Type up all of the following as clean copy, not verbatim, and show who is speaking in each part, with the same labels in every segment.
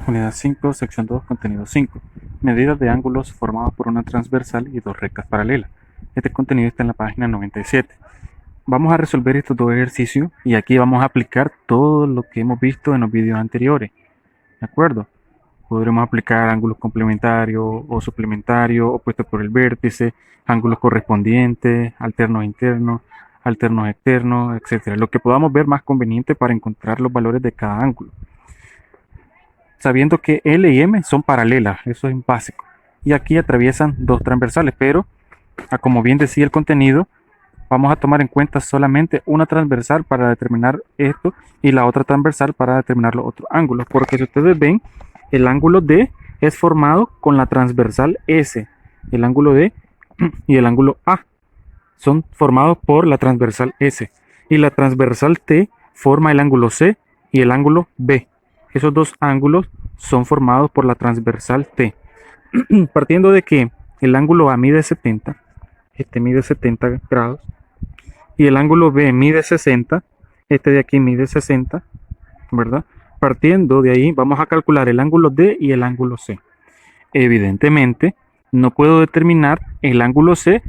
Speaker 1: Unidad 5, sección 2, contenido 5. Medidas de ángulos formados por una transversal y dos rectas paralelas. Este contenido está en la página 97. Vamos a resolver estos dos ejercicios y aquí vamos a aplicar todo lo que hemos visto en los vídeos anteriores. ¿De acuerdo? Podremos aplicar ángulos complementarios o suplementarios opuestos por el vértice, ángulos correspondientes, alternos internos, alternos externos, etc. Lo que podamos ver más conveniente para encontrar los valores de cada ángulo, sabiendo que L y M son paralelas, eso es básico. Y aquí atraviesan dos transversales, pero como bien decía el contenido, vamos a tomar en cuenta solamente una transversal para determinar esto y la otra transversal para determinar los otros ángulos, porque si ustedes ven, el ángulo D es formado con la transversal S, el ángulo D y el ángulo A son formados por la transversal S, y la transversal T forma el ángulo C y el ángulo B. Esos dos ángulos son formados por la transversal T. Partiendo de que el ángulo A mide 70, este mide 70 grados, y el ángulo B mide 60, este de aquí mide 60, ¿verdad? Partiendo de ahí, vamos a calcular el ángulo D y el ángulo C. Evidentemente, no puedo determinar el ángulo C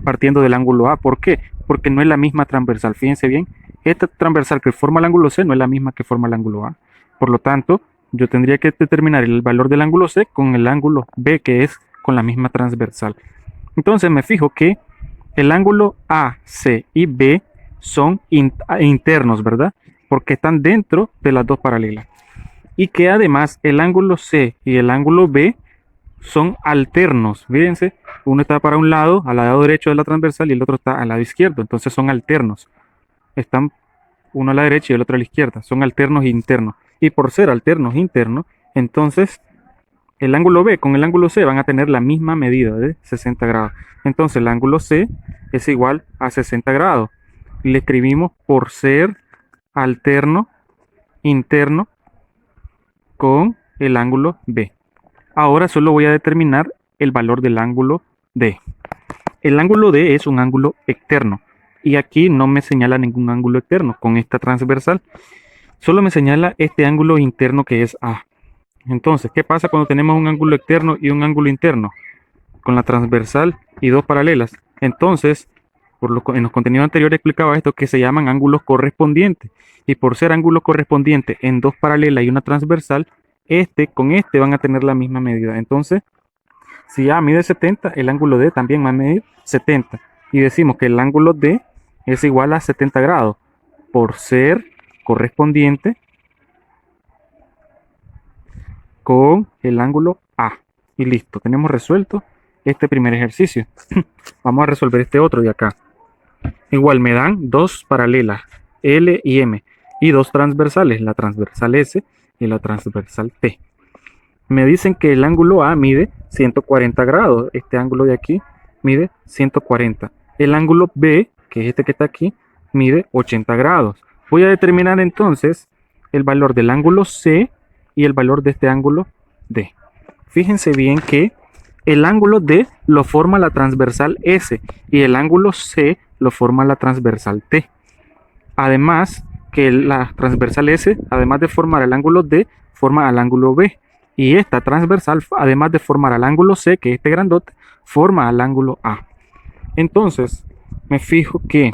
Speaker 1: partiendo del ángulo A. ¿Por qué? Porque no es la misma transversal. Fíjense bien, esta transversal que forma el ángulo C no es la misma que forma el ángulo A. Por lo tanto, yo tendría que determinar el valor del ángulo C con el ángulo B, que es con la misma transversal. Entonces me fijo que el ángulo A, C y B son internos, ¿verdad? Porque están dentro de las dos paralelas. Y que además el ángulo C y el ángulo B son alternos. Fíjense, uno está para un lado, al lado derecho de la transversal, y el otro está al lado izquierdo. Entonces son alternos. Están uno a la derecha y el otro a la izquierda. Son alternos internos. Y por ser alternos internos, entonces el ángulo B con el ángulo C van a tener la misma medida de 60 grados. Entonces el ángulo C es igual a 60 grados. Le escribimos por ser alterno interno con el ángulo B. Ahora solo voy a determinar el valor del ángulo D. El ángulo D es un ángulo externo. Y aquí no me señala ningún ángulo externo con esta transversal. Solo me señala este ángulo interno que es A. Entonces, ¿qué pasa cuando tenemos un ángulo externo y un ángulo interno? Con la transversal y dos paralelas. Entonces, en los contenidos anteriores explicaba esto, que se llaman ángulos correspondientes. Y por ser ángulos correspondientes en dos paralelas y una transversal, con este van a tener la misma medida. Entonces, si A mide 70, el ángulo D también va a medir 70. Y decimos que el ángulo D es igual a 70 grados por ser correspondiente con el ángulo A. Y listo, tenemos resuelto este primer ejercicio. Vamos a resolver este otro de acá. Igual me dan dos paralelas, L y M, y dos transversales, la transversal S y la transversal T. Me dicen que el ángulo A mide 140 grados. Este ángulo de aquí mide 140. El ángulo B, que es este que está aquí, mide 80 grados. Voy a determinar entonces el valor del ángulo C y el valor de este ángulo D. Fíjense bien que el ángulo D lo forma la transversal S y el ángulo C lo forma la transversal T. Además, que la transversal S, además de formar el ángulo D, forma el ángulo B. Y esta transversal, además de formar el ángulo C, que es este grandote, forma el ángulo A. Entonces, me fijo que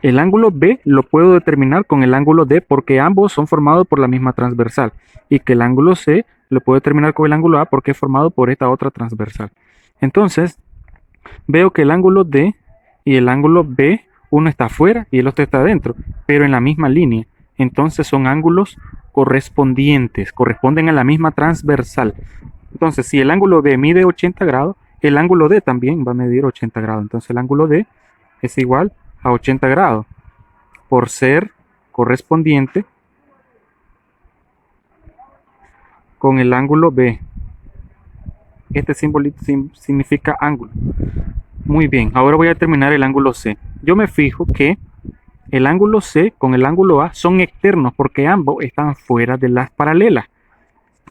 Speaker 1: el ángulo B lo puedo determinar con el ángulo D porque ambos son formados por la misma transversal. Y que el ángulo C lo puedo determinar con el ángulo A porque es formado por esta otra transversal. Entonces, veo que el ángulo D y el ángulo B, uno está afuera y el otro está adentro, pero en la misma línea. Entonces son ángulos correspondientes, corresponden a la misma transversal. Entonces, si el ángulo B mide 80 grados, el ángulo D también va a medir 80 grados. Entonces el ángulo D es igual a 80 grados por ser correspondiente con el ángulo B. Este simbolito significa ángulo. Muy bien, ahora voy a determinar el ángulo C. Yo me fijo que el ángulo C con el ángulo A son externos porque ambos están fuera de las paralelas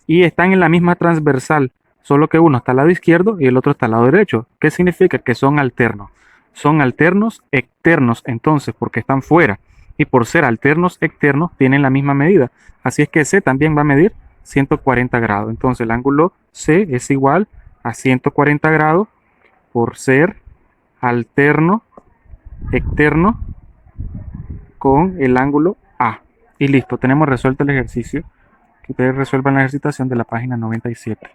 Speaker 1: y están en la misma transversal, solo que uno está al lado izquierdo y el otro está al lado derecho. ¿Qué significa? Que son alternos. Son alternos externos entonces porque están fuera. y por ser alternos externos tienen la misma medida. Así es que C también va a medir 140 grados. Entonces el ángulo C es igual a 140 grados por ser alterno externo con el ángulo A. Y listo, tenemos resuelto el ejercicio. Que ustedes resuelvan la ejercitación de la página 97.